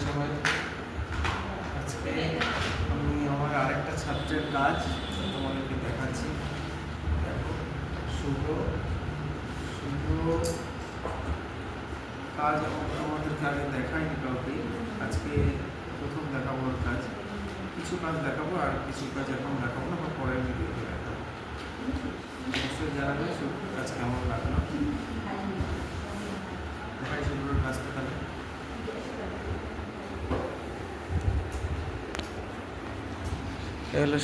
সবাই আজকে আমি আমার আরেকটা ছাত্রের কাজ তোমাদেরকে দেখাচ্ছি। দেখো, শুভ কাজ আমাদেরকে আগে দেখায়নি কাউকে, আজকে প্রথম দেখাবো ওর কাজ। কিছু কাজ দেখাবো আর কিছু কাজ এখন দেখাবো না, বা পরের ভিডিওতে দেখাবো। অবশ্যই জানাবে শুভ্র কাজ কেমন লাগলো। দেখাই শুভ্রর কাজটা তাহলে। এ হলো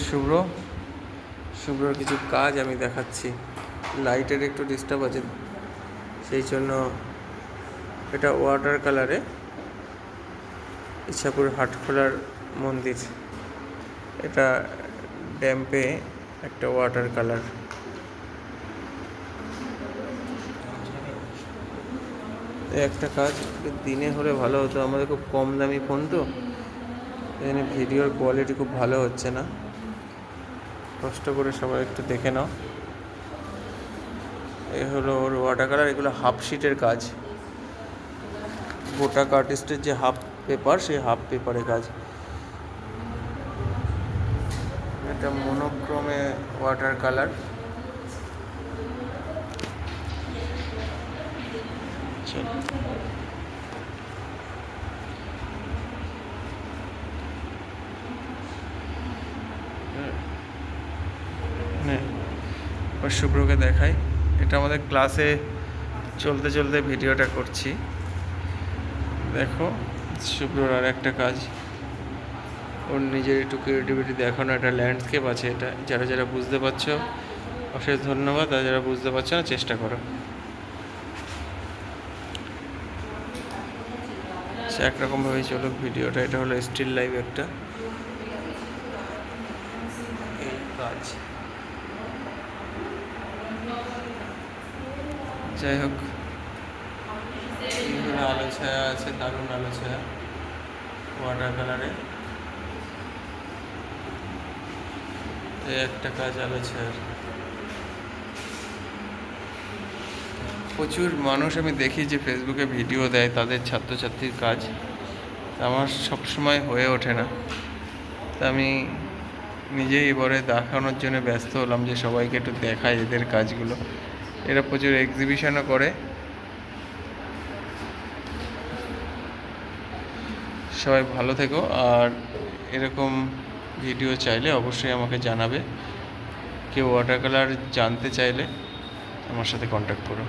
শুভ্রর কিছু কাজ আমি দেখাচ্ছি। লাইটের একটু ডিস্টার্ব আছে, সেই জন্য এটা ওয়াটার কালারে ইচ্ছাপুর হাটখোলার মন্দির, এটা ড্যাম্পে একটা ওয়াটার কালার। একটা কাজ দিনে হলে ভালো হতো, আমাদের খুব কম দামি ফোন তো, এখানে ভিডিওর কোয়ালিটি খুব ভালো হচ্ছে না, কষ্ট করে সবাই একটু দেখে নাও। এ হলো ওর ওয়াটার কালার, এগুলো হাফ শিটের কাজ, গোটাক আর্টিস্টের যে হাফ পেপার, সেই হাফ পেপারের কাজ। এটা মনোক্রমে ওয়াটার কালার। শুভ্রকে দেখাই, এটা আমাদের ক্লাসে চলতে চলতে ভিডিওটা করছি। দেখো শুভ্রর আর একটা কাজ, ওর নিজের একটু ক্রিয়েটিভিটি দেখানো, একটা ল্যান্ডস্কেপ আছে। এটা যারা যারা বুঝতে পারছো অশেষ ধন্যবাদ, আর যারা বুঝতে পারছো না চেষ্টা করো। সে একরকমভাবেই চলো ভিডিওটা। এটা হলো স্টিল লাইভ একটা এই কাজ। যাই হোক, আলো ছায়া আছে, দারুণ আলো ছায়া ওয়াটার কালারে। এই একটা কাজ আলো ছায়ার। প্রচুর মানুষ আমি দেখি যে ফেসবুকে ভিডিও দেয় তাদের ছাত্রছাত্রীর কাজ, আমার সবসময় হয়ে ওঠে না। তা আমি নিজেই এবারে দেখানোর জন্য ব্যস্ত হলাম যে সবাইকে একটু দেখাই এদের কাজগুলো। এরা প্রচুর এক্সিবিশনও করে। সবাই ভালো থেকো, আর এরকম ভিডিও চাইলে অবশ্যই আমাকে জানাবে। কেউ ওয়াটার কালার জানতে চাইলে আমার সাথে কন্ট্যাক্ট করো।